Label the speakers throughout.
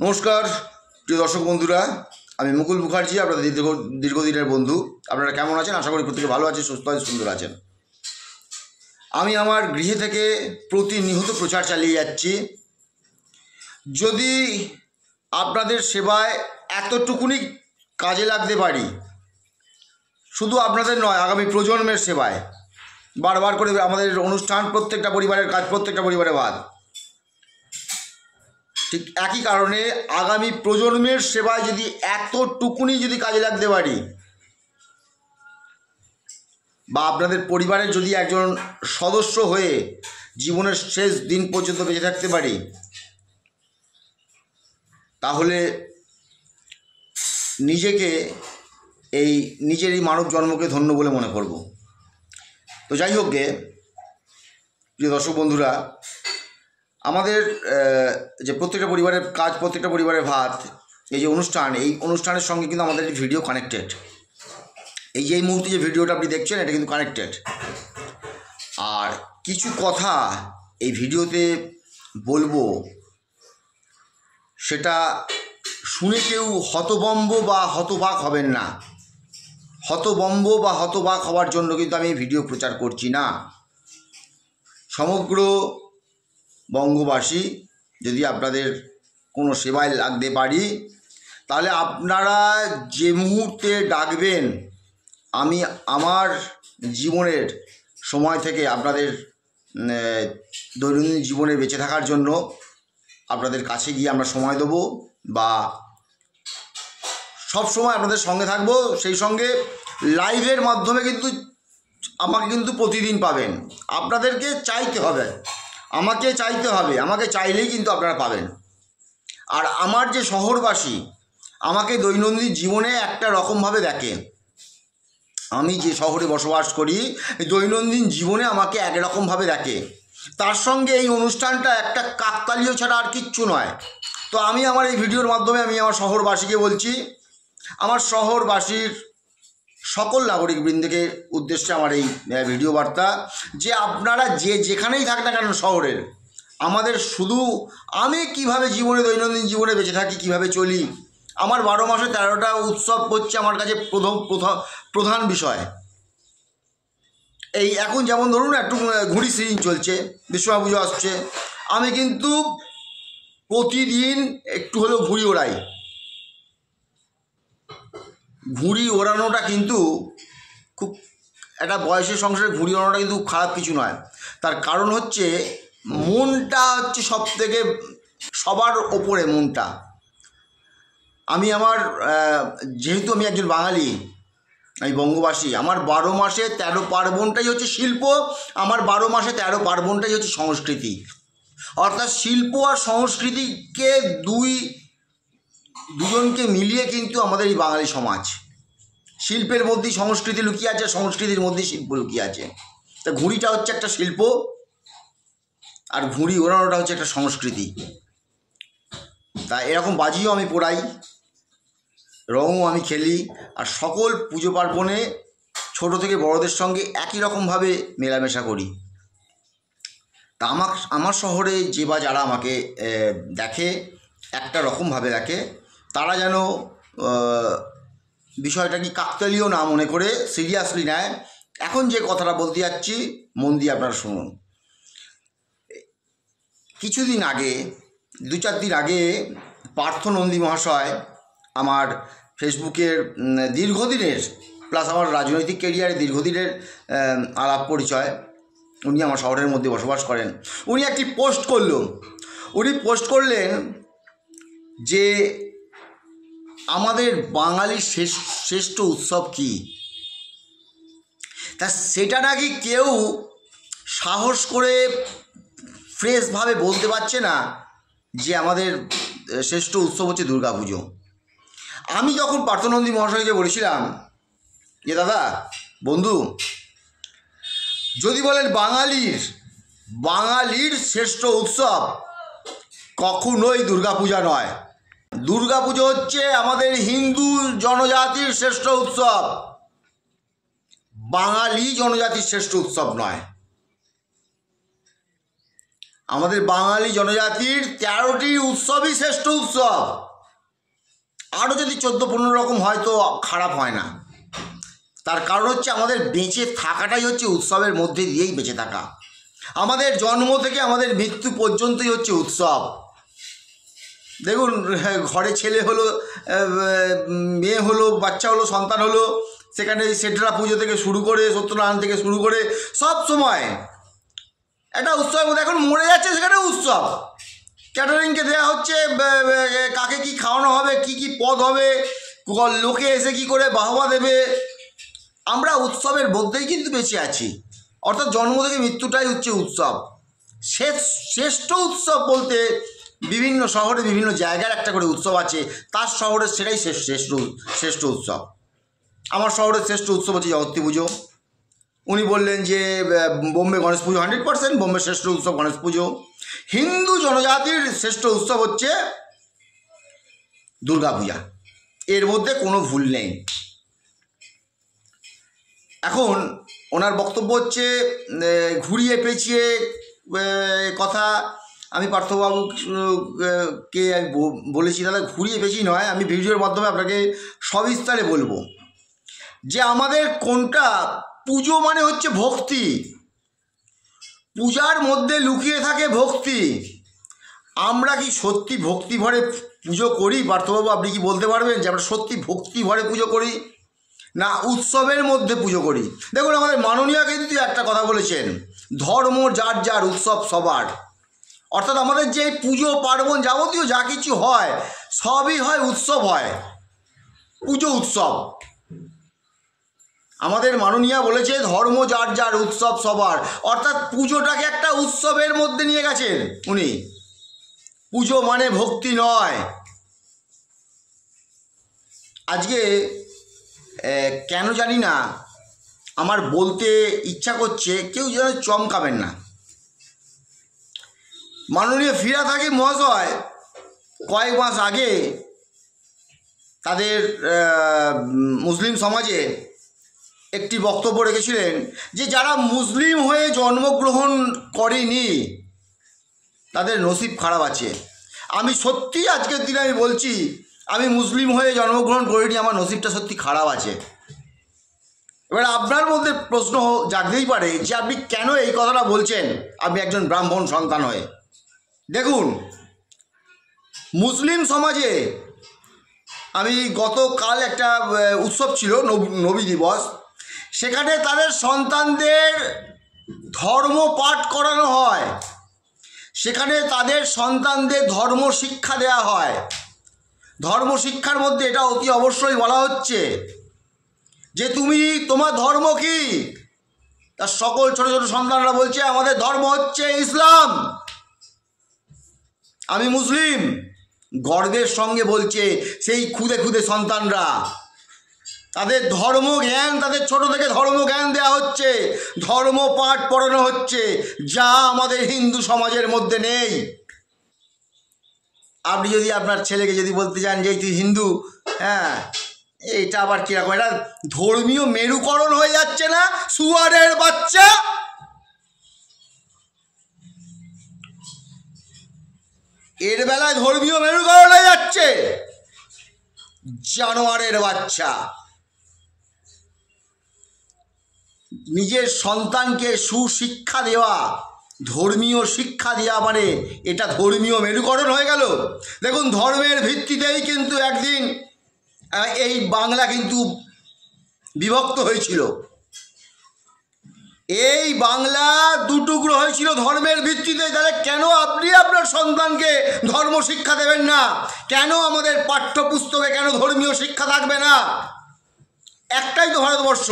Speaker 1: নমস্কার প্রিয় দর্শক বন্ধুরা, আমি মুকুল মুখার্জি, আপনাদের দীর্ঘদিনের বন্ধু। আপনারা কেমন আছেন? আশা করি প্রত্যেকে ভালো আছেন, সুস্থ আছেন, সুন্দর আছেন। আমি আমার গৃহে থেকে প্রতিনিয়ত প্রচার চালিয়ে যাচ্ছি। যদি আপনাদের সেবায় এতটুকুনি কাজে লাগতে পারি, শুধু আপনাদের নয়, আগামী প্রজন্মের সেবায়, বারবার করে আমাদের অনুষ্ঠান প্রত্যেকটা পরিবারের কাজ, প্রত্যেকটা পরিবারে বাদ, ঠিক একই কারণে আগামী প্রজন্মের সেবায় যদি এতটুকুনি যদি কাজে লাগতে পারি, বা আপনাদের পরিবারের যদি একজন সদস্য হয়ে জীবনের শেষ দিন পর্যন্ত বেঁচে থাকতে পারি, তাহলে নিজেকে নিজের এই মানব জন্মকে ধন্য বলে মনে করব। তো যাই হোক গে, প্রিয় দর্শক বন্ধুরা, আমাদের যে প্রত্যেকটা পরিবারের কাজ, প্রত্যেকটা পরিবারের ভাত, এই যে অনুষ্ঠান, এই অনুষ্ঠানের সঙ্গে কিন্তু আমাদের ভিডিও কানেক্টেড। এই যে এই মুহূর্তে যে ভিডিওটা আপনি দেখছেন, এটা কিন্তু কানেক্টেড। আর কিছু কথা এই ভিডিওতে বলবো, সেটা শুনে কেউ হতবম্ব বা হতবাক হবেন না। হতবম্ব বা হতবাক হওয়ার জন্য কিন্তু আমি এই ভিডিও প্রচার করছি না। সমগ্র বঙ্গবাসী যদি আপনাদের কোনো সেবায় লাগতে পারি, তাহলে আপনারা যে মুহূর্তে ডাকবেন, আমি আমার জীবনের সময় থেকে আপনাদের দৈনন্দিন জীবনে বেঁচে থাকার জন্য আপনাদের কাছে গিয়ে আমরা সময় দেবো, বা সব সময় আপনাদের সঙ্গে থাকবো। সেই সঙ্গে লাইভের মাধ্যমে কিন্তু আমাকে কিন্তু প্রতিদিন পাবেন। আপনাদেরকে চাইতে হবে, আমাকে চাইতে হবে, আমাকে চাইলেই কিন্তু আপনারা পাবেন। আর আমার যে শহরবাসী আমাকে দৈনন্দিন জীবনে একটা রকমভাবে দেখে, আমি যে শহরে বসবাস করি, দৈনন্দিন জীবনে আমাকে একরকমভাবে দেখে। তার সঙ্গে এই অনুষ্ঠানটা একটা কাকতালীয় ছাড়া আর কিচ্ছু নয়। তো আমি আমার এই ভিডিওর মাধ্যমে আমি আমার শহরবাসীকে বলছি, আমার শহরবাসীর সকল নাগরিকবৃন্দকে উদ্দেশ্যে আমার এই ভিডিও বার্তা, যে আপনারা যেখানেই থাক না কেন শহরের, আমাদের শুধু আমি কিভাবে জীবনে দৈনন্দিন জীবনে বেঁচে থাকি, কিভাবে চলি, আমার 12 মাসে 13টা উৎসব হচ্ছে আমার কাছে প্রধান বিষয়। এই এখন যেমন ধরুন একটু ঘুড়ি সিজন চলছে, বিশ্বকর্মা পুজো আসছে, আমি কিন্তু প্রতিদিন একটু হলেও ঘুড়ি ওড়াই। ঘুড়ি ওড়ানোটা কিন্তু খুব একটা বয়সের সংসারে ঘুড়ি ওড়ানোটা কিন্তু খারাপ কিছু নয়। তার কারণ হচ্ছে মনটা হচ্ছে সব থেকে সবার ওপরে মনটা। আমি আমার যেহেতু আমি একজন বাঙালি, আমি বঙ্গবাসী, আমার 12 মাসে 13 পার্বণটাই হচ্ছে শিল্প, আমার 12 মাসে 13 পার্বণটাই হচ্ছে সংস্কৃতি। অর্থাৎ শিল্প আর সংস্কৃতিকে দুজনকে মিলিয়ে কিন্তু আমাদের এই বাঙালি সমাজ। শিল্পের মধ্যেই সংস্কৃতি লুকিয়ে আছে, সংস্কৃতির মধ্যেই শিল্প লুকিয়ে আছে। তা ঘুড়িটা হচ্ছে একটা শিল্প, আর ঘুড়ি ওড়ানোটা হচ্ছে একটা সংস্কৃতি। তা এরকম বাজিও আমি পোড়াই, রঙও আমি খেলি, আর সকল পুজো পার্বণে ছোটো থেকে বড়দের সঙ্গে একই রকমভাবে মেলামেশা করি। তা আমার শহরে যে বা যারা আমাকে দেখে, একটা রকমভাবে দেখে, তারা যেন বিষয়টা কি কাকতালীয় না মনে করে সিরিয়াসলি নেয়। এখন যে কথাটা বলতে যাচ্ছি, মন দিয়ে আপনারা শুনুন। কিছুদিন আগে, 2-4 দিন আগে, পার্থ নন্দী মহাশয়, আমার ফেসবুকের দীর্ঘদিনের, প্লাস আমার রাজনৈতিক ক্যারিয়ারে দীর্ঘদিনের আলাপ পরিচয়, উনি আমার শহরের মধ্যে বসবাস করেন। উনি একটি পোস্ট করলেন যে আমাদের বাঙালির শ্রেষ্ঠ উৎসব কি। তা সেটা নাকি কেউ সাহস করে ফ্রেশভাবে বলতে পারছে না যে আমাদের শ্রেষ্ঠ উৎসব হচ্ছে দুর্গাপুজো। আমি যখন পার্থনন্দী মহাশয়কে বলেছিলাম যে দাদা, বন্ধু, যদি বলেন বাঙালির শ্রেষ্ঠ উৎসব, কখনোই দুর্গাপূজা নয়। দুর্গাপুজো হচ্ছে আমাদের হিন্দু জনজাতির শ্রেষ্ঠ উৎসব, বাঙালি জনজাতির শ্রেষ্ঠ উৎসব নয়। আমাদের বাঙালি জনজাতির 13টি উৎসবই শ্রেষ্ঠ উৎসব। আরও যদি 14-15 রকম হয় তো খারাপ হয় না। তার কারণ হচ্ছে আমাদের বেঁচে থাকাটাই হচ্ছে উৎসবের মধ্যে দিয়েই বেঁচে থাকা। আমাদের জন্ম থেকে আমাদের মৃত্যু পর্যন্তই হচ্ছে উৎসব। দেখুন, ঘরে ছেলে হলো, মেয়ে হলো, বাচ্চা হলো, সন্তান হলো, সেখানে সেটরা পুজো থেকে শুরু করে সত্যনারায়ণ থেকে শুরু করে সব সময় একটা উৎসবের মধ্যে। এখন মরে যাচ্ছে, সেখানে উৎসব। ক্যাটারিংকে দেওয়া হচ্ছে কাকে কি খাওয়ানো হবে, কি কি পদ হবে, লোকে এসে কি করে বাহবা দেবে। আমরা উৎসবের মধ্যেই কিন্তু বেঁচে আছি। অর্থাৎ জন্ম থেকে মৃত্যুটাই হচ্ছে উৎসব। শ্রেষ্ঠ উৎসব বলতে বিভিন্ন শহরে বিভিন্ন জায়গার একটা করে উৎসব আছে, তার শহরের সেটাই শ্রেষ্ঠ উৎসব। আমার শহরের শ্রেষ্ঠ উৎসব হচ্ছে জগত্রী পুজো। উনি বললেন যে বোম্বে গণেশ পুজো 100%, বোম্বে শ্রেষ্ঠ উৎসব গণেশ পুজো। হিন্দু জনজাতির শ্রেষ্ঠ উৎসব হচ্ছে দুর্গা পূজা, এর মধ্যে কোনো ভুল নেই। এখন ওনার বক্তব্য হচ্ছে ঘুরিয়ে পেঁচিয়ে কথা। আমি পার্থবাবুকে বলেছি, দাদা ঘুরিয়ে পেঁচিয়ে নয়, আমি ভিডিওর মাধ্যমে আপনাকে সবিস্তারে বলবো যে আমাদের কোনটা পুজো মানে হচ্ছে ভক্তি। পূজার মধ্যে লুকিয়ে থাকে ভক্তি। আমরা কি সত্যি ভক্তি ভরে পুজো করি? পার্থবাবু, আপনি কি বলতে পারবেন যে আমরা সত্যি ভক্তি ভরে পুজো করি, না উৎসবের মধ্যে পুজো করি? দেখুন, আমাদের মাননীয় কিন্তু একটা কথা বলেছেন, ধর্ম যার যার, উৎসব সবার। অর্থাৎ আমাদের যে পুজো পার্বণ যাবতীয় যা কিছু হয় সবই হয় উৎসব, হয় পুজো উৎসব। আমাদের মাননীয়া বলেছে ধর্ম যার যার, উৎসব সবার। অর্থাৎ পুজোটাকে একটা উৎসবের মধ্যে নিয়ে গেছেন উনি। পুজো মানে ভক্তি নয়। আজকে কেন জানি না আমার বলতে ইচ্ছা করছে, কেউ যেন চমকাবেন না। মাননীয় ফিরহাদ হাকিম মহাশয় কয়েক মাস আগে তাদের মুসলিম সমাজে একটি বক্তব্য রেখেছিলেন যে যারা মুসলিম হয়ে জন্মগ্রহণ করেনি তাদের নসিব খারাপ আছে। আমি সত্যি আজকের দিনে আমি বলছি, আমি মুসলিম হয়ে জন্মগ্রহণ করিনি, আমার নসিবটা সত্যি খারাপ আছে। এবার আপনার মধ্যে প্রশ্ন জাগতেই পারে যে আপনি কেন এই কথাটা বলছেন, আপনি একজন ব্রাহ্মণ সন্তান হয়ে। দেখুন, মুসলিম সমাজে আমি গতকাল একটা উৎসব ছিল নবী দিবস, সেখানে তাদের সন্তানদের ধর্ম পাঠ করানো হয়, সেখানে তাদের সন্তানদের ধর্ম শিক্ষা দেওয়া হয়। ধর্ম শিক্ষার মধ্যে এটা অতি অবশ্যই বলা হচ্ছে যে তুমি তোমার ধর্ম কি। তার সকল ছোট ছোট সন্তানরা বলছে আমাদের ধর্ম হচ্ছে ইসলাম, আমি মুসলিম। গর্বের সঙ্গে বলছে সেই খুদে খুদে সন্তানরা। তাদের ধর্মজ্ঞান, তাদের ছোট থেকে ধর্মজ্ঞান দেওয়া হচ্ছে, ধর্ম পাঠ পড়ানো হচ্ছে, যা আমাদের হিন্দু সমাজের মধ্যে নেই। আপনি যদি আপনার ছেলেকে যদি বলতে চান যে তুই হিন্দু, হ্যাঁ, এইটা আবার কীরকম, এটা ধর্মীয় মেরুকরণ হয়ে যাচ্ছে না শুয়ারের বাচ্চা? এর বেলায় ধর্মীয় মেরুকরণ হয়ে যাচ্ছে, জানোয়ারের বাচ্চা। নিজের সন্তানকে সুশিক্ষা দেওয়া, ধর্মীয় শিক্ষা দেওয়া মানে এটা ধর্মীয় মেরুকরণ হয়ে গেল। দেখুন, ধর্মের ভিত্তিতেই কিন্তু একদিন এই বাংলা কিন্তু বিভক্ত হয়েছিল। এই বাংলা দুটুকরো হয়েছিল ধর্মের ভিত্তিতে। তাহলে কেন আপনি আপনার সন্তানকে ধর্ম শিক্ষা দেবেন না? কেন আমাদের পাঠ্যপুস্তকে কেন ধর্মীয় শিক্ষা থাকবে না? একটাই তো ভারতবর্ষ,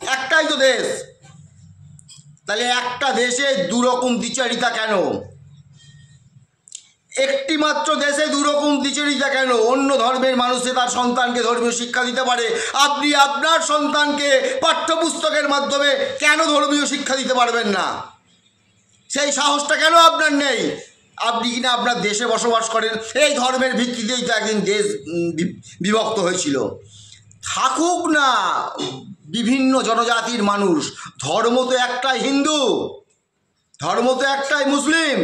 Speaker 1: একটাই তো দেশ। তাহলে একটা দেশে দুরকম দ্বিচারিতা কেন? একটি মাত্র দেশে দুরকম দ্বিচারিতা কেন? অন্য ধর্মের মানুষে তার সন্তানকে ধর্মীয় শিক্ষা দিতে পারে, আপনি আপনার সন্তানকে পাঠ্যপুস্তকের মাধ্যমে কেন ধর্মীয় শিক্ষা দিতে পারবেন না? সেই সাহসটা কেন আপনার নেই? আপনি কিনা আপনার দেশে বসবাস করেন। এই ধর্মের ভিত্তিতেই তো একদিন দেশ বিভক্ত হয়েছিল। থাকুক না বিভিন্ন জনজাতির মানুষ, ধর্ম তো একটাই, হিন্দু ধর্ম তো একটাই, মুসলিম।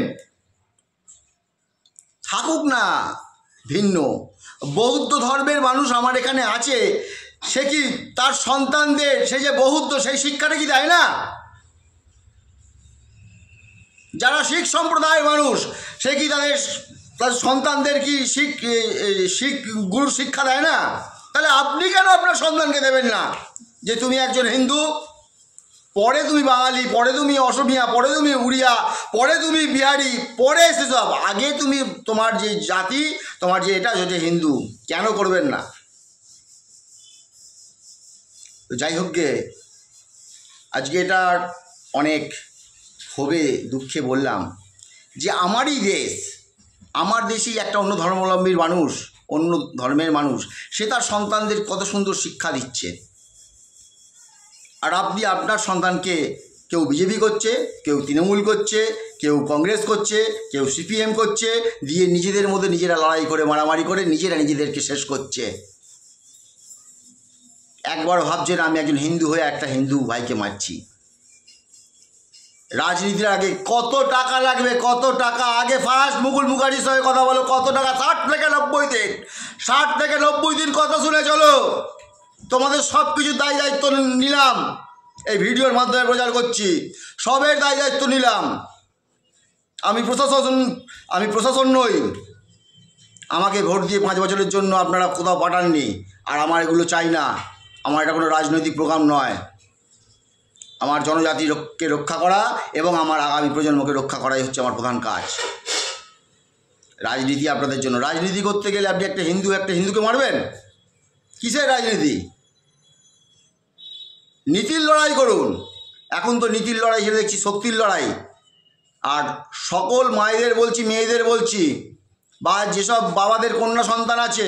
Speaker 1: থাকুক না ভিন্ন। বৌদ্ধ ধর্মের মানুষ আমার এখানে আছে, সে কি তার সন্তানদের সে যে বৌদ্ধ সেই শিক্ষাটা কি দেয় না? যারা শিখ সম্প্রদায়ের মানুষ সে কি তার সন্তানদের কি শিখ গুরুর শিক্ষা দেয় না? তাহলে আপনি কেন আপনার সন্তানকে দেবেন না? যে তুমি একজন হিন্দু, পরে তুমি বাঙালি, পরে তুমি অসমিয়া, পরে তুমি উড়িয়া, পরে তুমি বিহারি, পরে সেসব, আগে তুমি তোমার যে জাতি, তোমার যে এটা সেটা হিন্দু, কেন করবেন না? তো যাই হোক গে, আজকে এটা অনেক ক্ষোভে দুঃখে বললাম যে আমারই দেশ, আমার দেশেই একটা অন্য ধর্মাবলম্বীর মানুষ, অন্য ধর্মের মানুষ, সে তার সন্তানদের কত সুন্দর শিক্ষা দিচ্ছে। আর আপনি আপনার সন্তানকে কেউ বিজেপি করছে, কেউ তৃণমূল করছে, কেউ কংগ্রেস করছে, কেউ সিপিএম করছে, দিয়ে নিজেদের মধ্যে নিজেরা লড়াই করে মারামারি করে নিজেরা নিজেদেরকে শেষ করছে। একবার ভাবছেন আমি একজন হিন্দু হয়ে একটা হিন্দু ভাইকে মারছি। রাজনীতির আগে কত টাকা লাগবে, কত টাকা? আগে ফার্স্ট মুকুল মুখার্জির সঙ্গে কথা বলো, কত টাকা? 60 থেকে 90 দিন, 60 থেকে 90 দিন কথা শুনে চলো। তোমাদের সব কিছু দায় দায়িত্ব নিলাম, এই ভিডিওর মাধ্যমে প্রচার করছি, সবের দায় দায়িত্ব নিলাম। আমি প্রশাসন নই। আমাকে ভোট দিয়ে 5 বছরের জন্য আপনারা কোথাও পাঠাননি, আর আমার এগুলো চাই না। আমার এটা কোনো রাজনৈতিক প্রোগ্রাম নয়। আমার জনজাতিকে রক্ষা করা এবং আমার আগামী প্রজন্মকে রক্ষা করাই হচ্ছে আমার প্রধান কাজ। রাজনীতি আপনাদের জন্য। রাজনীতি করতে গেলে আপনি একটা হিন্দুকে মারবেন? কিসের রাজনীতি? নীতির লড়াই করুন। এখন তো নীতির লড়াই হিসেবে দেখছি শক্তির লড়াই। আর সকল মায়েদের বলছি, মেয়েদের বলছি, বা যেসব বাবাদের কন্যা সন্তান আছে,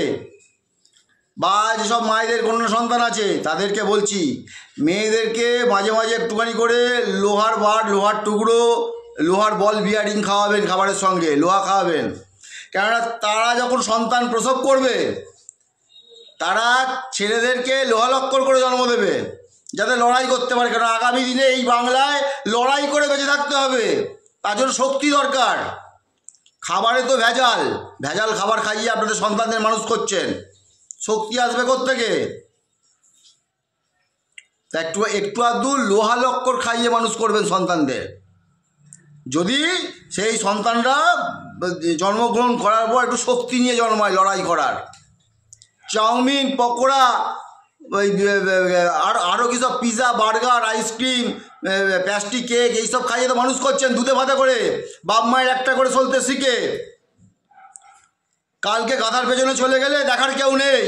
Speaker 1: বা যেসব মায়েদের কন্যা সন্তান আছে, তাদেরকে বলছি, মেয়েদেরকে মাঝে মাঝে একটুখানি করে লোহার বার, লোহার টুকরো, লোহার বল বিয়ারিং খাওয়াবেন, খাবারের সঙ্গে লোহা খাওয়াবেন। কেননা তারা যখন সন্তান প্রসব করবে, তারা ছেলেদেরকে লোহালক্কর করে জন্ম দেবে, যাতে লড়াই করতে পারে। কারণ আগামী দিনে এই বাংলায় লড়াই করে বেঁচে থাকতে হবে, তার জন্য শক্তি দরকার। খাবারে তো ভেজাল খাবার খাইয়ে আপনাদের সন্তানদের মানুষ করছেন, শক্তি আসবে কোত্থেকে? একটু আধটু লোহালক্কর খাইয়ে মানুষ করবেন সন্তানদের। যদি সেই সন্তানরা জন্মগ্রহণ করার পর একটু শক্তি নিয়ে জন্মায় লড়াই করার। চাউমিন, পকোড়া, ওই আরও কী সব pizza, burger, ice cream, pastry, cake, এইসব খাইয়ে তো মানুষ করছেন দুধে ভাতে করে, বাপ মায়ের একটা করে চলতে শিখে। কালকে গাধার পেছনে চলে গেলে দেখার কেউ নেই,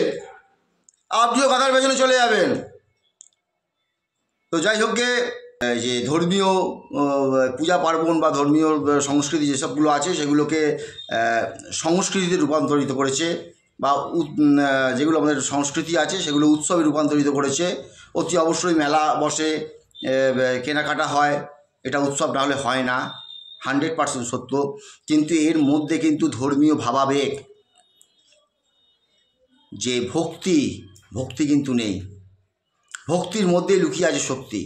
Speaker 1: আপনিও গাধার পেছনে চলে যাবেন। তো যাই হোক গে, যে ধর্মীয় পূজা পার্বণ বা ধর্মীয় সংস্কৃতি যেসবগুলো আছে সেগুলোকে সংস্কৃতিতে রূপান্তরিত করেছে, বা যেগুলো আমাদের সংস্কৃতি আছে সেগুলো উৎসবে রূপান্তরিত করেছে। অতি অবশ্যই মেলা বসে, কেনাকাটা হয়, এটা উৎসব না হলে হয় না, 100% সত্য। কিন্তু এর মধ্যে কিন্তু ধর্মীয় ভাবাবেগ, যে ভক্তি কিন্তু নেই। ভক্তির মধ্যে লুকিয়ে আছে শক্তি।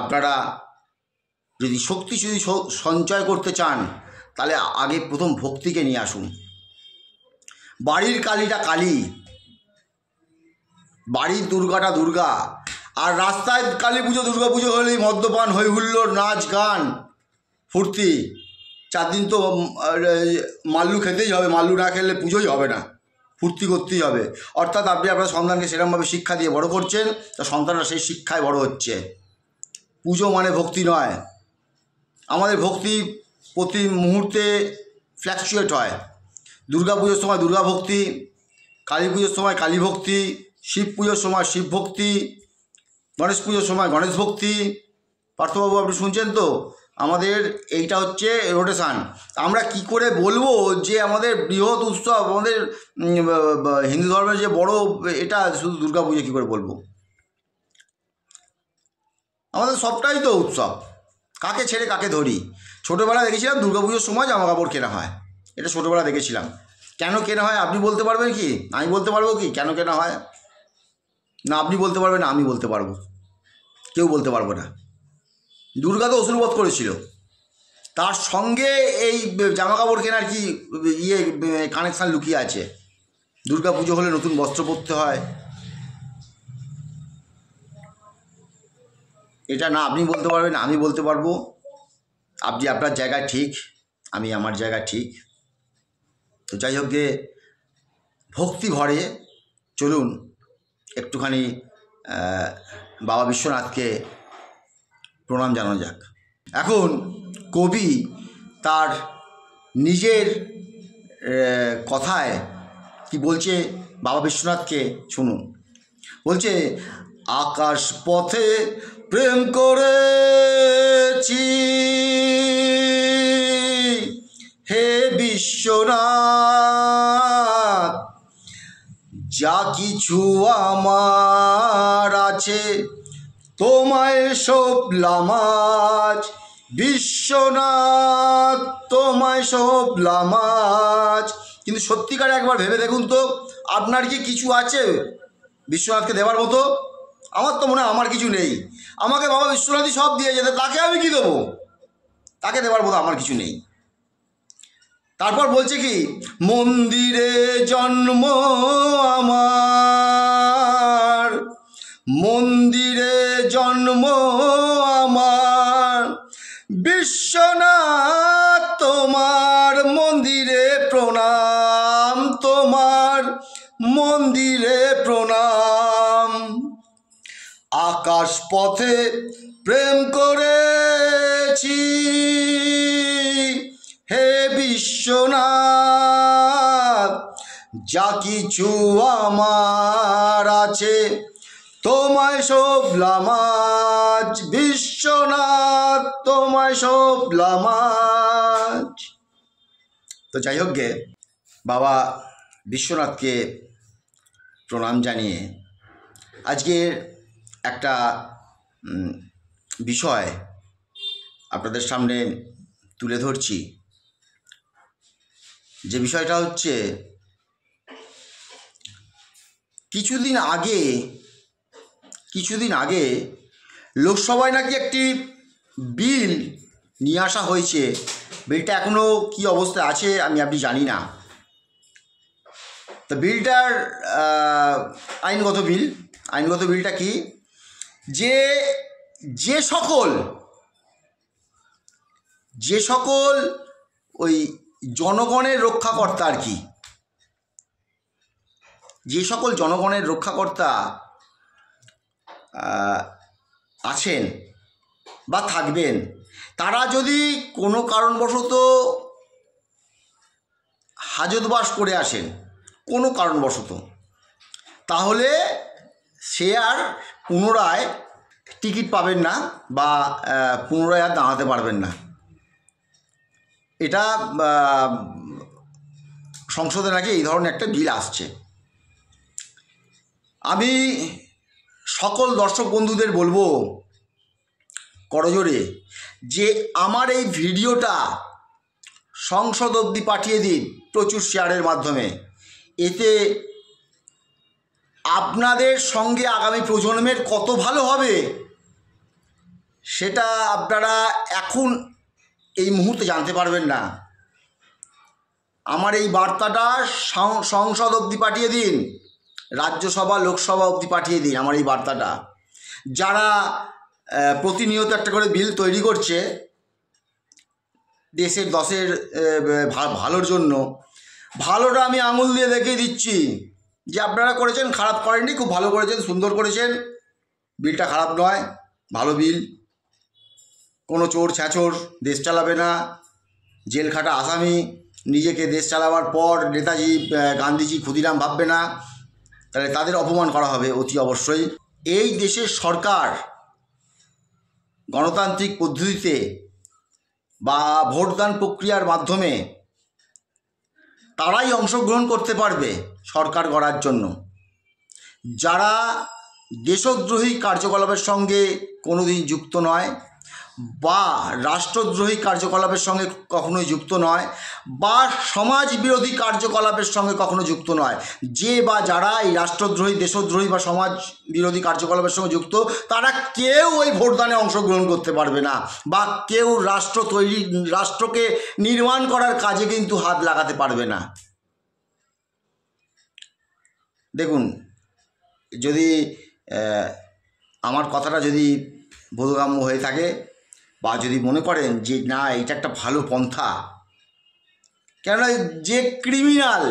Speaker 1: আপনারা যদি শক্তি সঞ্চয় করতে চান, তাহলে আগে প্রথম ভক্তিকে নিয়ে আসুন। বাড়ির কালীটা কালী, বাড়ির দুর্গাটা দুর্গা। আর রাস্তায় কালী পুজো, দুর্গা পুজো হলেই মদ্যপান, হই হুল্লোড়, নাচ গান, ফুর্তি। 4 দিন তো মাল্লু খেতেই হবে, মাল্লু না খেলে পুজোই হবে না, ফুর্তি করতেই হবে। অর্থাৎ আপনি আপনার সন্তানকে সেরকমভাবে শিক্ষা দিয়ে বড় করছেন, তা সন্তানরা সেই শিক্ষায় বড় হচ্ছে। পুজো মানে ভক্তি নয়। আমাদের ভক্তি প্রতি মুহূর্তে ফ্ল্যাকচুয়েট হয়। দুর্গা পুজোর সময় দুর্গা ভক্তি, কালী পুজোর সময় কালী ভক্তি, শিব পুজোর সময় শিব ভক্তি, গণেশ পুজোর সময় গণেশ ভক্তি। পার্থবাবু আপনি শুনছেন তো? আমাদের এইটা হচ্ছে রোটেশান। আমরা কি করে বলবো যে আমাদের বৃহৎ উৎসব, আমাদের হিন্দু ধর্মের যে বড় এটা শুধু দুর্গা পুজো, কী করে বলবো? আমাদের সবটাই তো উৎসব, কাকে ছেড়ে কাকে ধরি। ছোটোবেলায় দেখেছিলাম দুর্গা পুজোর সময় জামা কাপড় কেনা হয়, এটা ছোটোবেলা দেখেছিলাম। কেন কেনা হয় আপনি বলতে পারবেন কি? আমি বলতে পারবো কি কেন কেনা হয়? না আপনি বলতে পারবেন না, আমি বলতে পারবো, কেউ বলতে পারবো না। দুর্গা তো অসুরবধ করেছিল, তার সঙ্গে এই জামা কাপড় কেনার কি কানেকশান লুকিয়ে আছে? দুর্গা পুজো হলে নতুন বস্ত্র পরতে হয়, এটা না আপনি বলতে পারবেন, আমি বলতে পারবো। আপনি আপনার জায়গায় ঠিক, আমি আমার জায়গায় ঠিক। তো যাই হোক, গে ভক্তি ভরে চলুন একটুখানি বাবা বিশ্বনাথকে প্রণাম জানানো যাক। এখন কবি তার নিজের কথায় কি বলছে বাবা বিশ্বনাথকে শুনুন। বলছে, আকাশ পথে প্রেম করেছি হে বিশ্বনাথ, যা কিছু আমার আছে তোমায় সবলাম আজ। বিশ্বনাথ তোমায় সবলাম আজ। কিন্তু সত্যিকারে একবার ভেবে দেখুন তো, আপনার কি কিছু আছে বিশ্বনাথকে দেওয়ার মতো? আমার তো মনে হয় আমার কিছু নেই। আমাকে বাবা বিশ্বনাথই সব দিয়ে যেতে, তাকে আমি কি দেবো? তাকে দেওয়ার মতো আমার কিছু নেই। তারপর বলছে কি, মন্দিরে জন্ম আমার, মন্দিরে জন্ম আমার, বিশ্বনাথ তোমার মন্দিরে প্রণাম, তোমার মন্দিরে প্রণাম। আকাশ পথে প্রেম করেছি হে বিশ্বনাথ, যা কিছু আমার আছে তোমায় সবলাম আজ। বিশ্বনাথ তোমায় সবলাম আজ। তো যাই হোক গে, বাবা বিশ্বনাথকে প্রণাম জানিয়ে আজকের একটা বিষয় আপনাদের সামনে তুলে ধরছি। যে বিষয়টা হচ্ছে, কিছুদিন আগে লোকসভায় নাকি একটি বিল নিয়ে আসা হয়েছে। বিলটা এখনও কী অবস্থায় আছে আপনি জানি না। তো বিলটার আইনগত বিলটা কি, যে সকল ওই জনগণের রক্ষাকর্তা আর কি, যে সকল জনগণের রক্ষাকর্তা আছেন বা থাকবেন, তারা যদি কোনো কারণবশত হাজতবাস করে আসেন কোনো কারণবশত, তাহলে সে আর পুনরায় টিকিট পাবেন না বা পুনরায় আর দাঁড়াতে পারবেন না। এটা সংসদে নাকি এই ধরনের একটা বিল আসছে। আমি সকল দর্শক বন্ধুদের বলবো করজোরে যে আমার এই ভিডিওটা সংসদ অবধি পাঠিয়ে দিন প্রচুর শেয়ারের মাধ্যমে। এতে আপনাদের সঙ্গে আগামী প্রজন্মের কত ভালো হবে সেটা আপনারা এখন এই মুহূর্তে জানতে পারবেন না। আমার এই বার্তাটা সংসদ অবধি পাঠিয়ে দিন, রাজ্যসভা লোকসভা অবধি পাঠিয়ে দিন আমার এই বার্তাটা। যারা প্রতিনিয়ত একটা করে বিল তৈরি করছে দেশের ভালোর জন্য, ভালোটা আমি আঙুল দিয়ে দেখিয়ে দিচ্ছি যে আপনারা করেছেন, খারাপ করেননি, খুব ভালো করেছেন, সুন্দর করেছেন। বিলটা খারাপ নয়, ভালো বিল। কোনো চোর ছ্যাচোর দেশ চালাবে না, জেল খাটা আসামি নিজেকে দেশ চালাবার পর নেতাজি গান্ধীজি ক্ষুদিরাম ভাববে না, তাহলে তাদের অপমান করা হবে অতি অবশ্যই। এই দেশের সরকার গণতান্ত্রিক পদ্ধতিতে বা ভোটদান প্রক্রিয়ার মাধ্যমে তারাই অংশগ্রহণ করতে পারবে সরকার গড়ার জন্য, যারা দেশদ্রোহী কার্যকলাপের সঙ্গে কোনোদিন যুক্ত নয়, বা রাষ্ট্রদ্রোহী কার্যকলাপের সঙ্গে কখনোই যুক্ত নয়, বা সমাজ বিরোধী কার্যকলাপের সঙ্গে কখনো যুক্ত নয়। যে বা যারা এই রাষ্ট্রদ্রোহী, দেশদ্রোহী বা সমাজ বিরোধী কার্যকলাপের সঙ্গে যুক্ত, তারা কেউ ওই ভোটদানে অংশগ্রহণ করতে পারবে না, বা কেউ রাষ্ট্রকে নির্মাণ করার কাজে কিন্তু হাত লাগাতে পারবে না। দেখুন, যদি আমার কথাটা যদি বোধগম্য হয়ে থাকে, বা যদি মনে করেন যে না এটা একটা ভালো পন্থা, কেননা যে ক্রিমিনাল,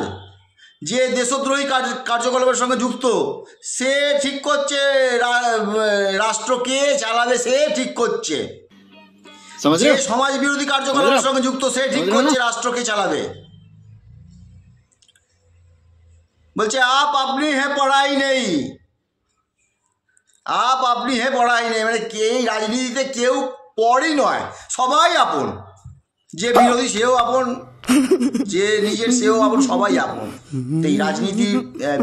Speaker 1: যে দেশদ্রোহী কার্যকলাপের সঙ্গে যুক্ত, সে ঠিক করছে রাষ্ট্রকে চালাবে, সে ঠিক করছে। যে সমাজ বিরোধী কার্যকলাপের সঙ্গে যুক্ত, সে ঠিক করছে রাষ্ট্রকে চালাবে। বলছে আপনি হ্যাঁ পড়াই নেই, আপনি হ্যাঁ পড়াই নেই, মানে এই রাজনীতিতে কেউ পরই নয়, সবাই আপন। যে বিরোধী সেও আপন, যে নিজের সেও আপন, সবাই আপন। তো এই রাজনীতির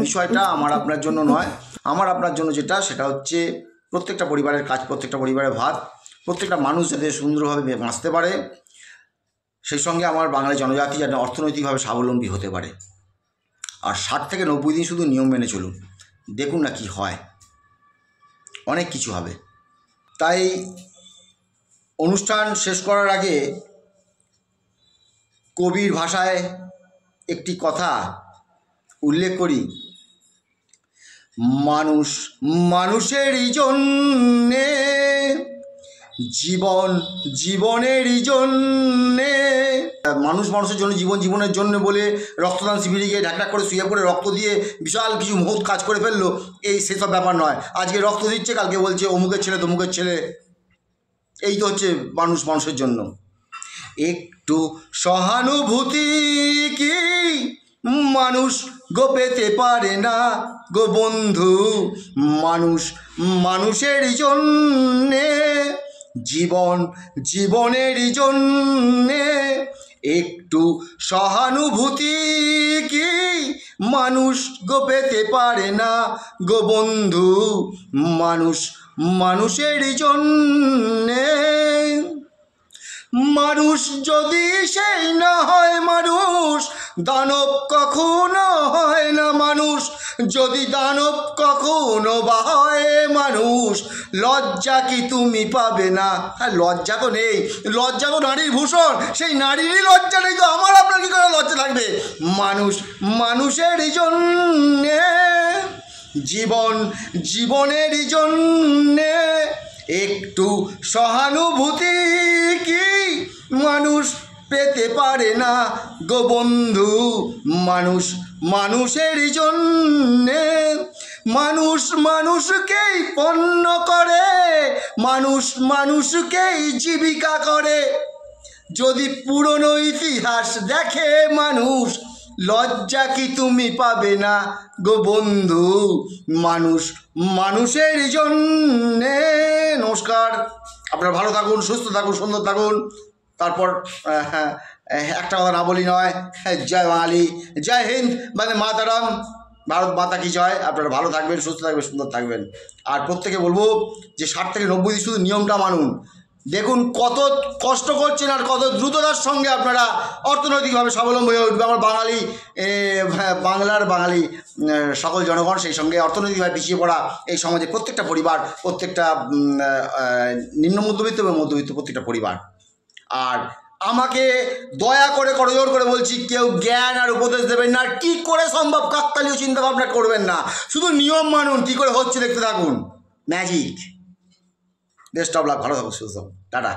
Speaker 1: বিষয়টা আমার আপনার জন্য নয়, আমার আপনার জন্য যেটা, সেটা হচ্ছে প্রত্যেকটা পরিবারের কাজ, প্রত্যেকটা পরিবারের ভাত, প্রত্যেকটা মানুষ যাতে সুন্দরভাবে বাঁচতে পারে, সেই সঙ্গে আমার বাঙালি জনজাতি যাতে অর্থনৈতিকভাবে স্বাবলম্বী হতে পারে। আর 60 থেকে 90 দিন শুধু নিয়ম মেনে চলুন, দেখুন না কি হয়, অনেক কিছু হবে। তাই অনুষ্ঠান শেষ করার আগে কবির ভাষায় একটি কথা উল্লেখ করি। মানুষ মানুষেরই জন্যে, জীবন জীবনেরই জন্যে, মানুষ মানুষের জন্য, জীবন জীবনের জন্য বলে রক্তদান শিবিরে গিয়ে ঢাকঢাক করে শুয়ে পড়ে রক্ত দিয়ে বিশাল কিছু মহৎ কাজ করে ফেললো, এই সেসব ব্যাপার নয়। আজকে রক্ত দিচ্ছে, কালকে বলছে অমুকের ছেলে তমুকের ছেলে। এই তো হচ্ছে মানুষ মানুষের জন্য। একটু সহানুভূতি কি মানুষ গো পেতে পারে না গো বন্ধু? মানুষ মানুষেরই জন্যে, জীবন জীবনেরই জন্যে, একটু সহানুভূতি কি মানুষ গো পেতে পারে না গো বন্ধু? মানুষ মানুষেরই জন্যে। মানুষ যদি সেই না হয় মানুষ, দানব কখনো হয় না মানুষ। যদি দানব কখনো বা হয় মানুষ, লজ্জা কি তুমি পাবে না? হ্যাঁ, লজ্জা তো নেই, লজ্জা তো নারীর ভূষণ, সেই নারীরই লজ্জা নেই তো আমার আপনার কি করে লজ্জা থাকবে? মানুষ মানুষেরই জন্যে, জীবন জীবনেরই জন্যে, একটু সহানুভূতি কি মানুষ পেতে পারে না গো বন্ধু? মানুষ মানুষেরই জন্যে। মানুষ মানুষকেই পণ্য করে, মানুষ মানুষকেই জীবিকা করে। যদি পুরনো ইতিহাস দেখে মানুষ, লজ্জা কি তুমি পাবে না গো বন্ধু? মানুষ মানুষের জন্যে। নমস্কার, আপনারা ভালো থাকুন, সুস্থ থাকুন, সুন্দর থাকুন। তারপর একটা কথা না বলি নয়, জয় বাঙালি, জয় হিন্দ, মানে মাতারাম, ভারত মাতা কি জয়। আপনারা ভালো থাকবেন, সুস্থ থাকবেন, সুন্দর থাকবেন। আর প্রত্যেকে বলবো যে 60 থেকে 90 দিন শুধু নিয়মটা মানুন। দেখুন কত কষ্ট করছেন আর কত দ্রুততার সঙ্গে আপনারা অর্থনৈতিকভাবে স্বাবলম্বী হয়ে উঠবে। আমার বাঙালি সকল জনগণ, সেই সঙ্গে অর্থনৈতিকভাবে পিছিয়ে পড়া এই সমাজে প্রত্যেকটা পরিবার, প্রত্যেকটা নিম্ন মধ্যবিত্ত এবং মধ্যবিত্ত প্রত্যেকটা পরিবার। আর আমাকে দয়া করে করজোর করে বলছি, কেউ জ্ঞান আর উপদেশ দেবেন না, কি করে সম্ভব কাকতালীয় চিন্তাভাবনা করবেন না, শুধু নিয়ম মানুন। কী করে হচ্ছে দেখতে থাকুন, ম্যাজিক। বেস্ট অফ লাক, ভালো থাকুন, সুস্থ, টাটা।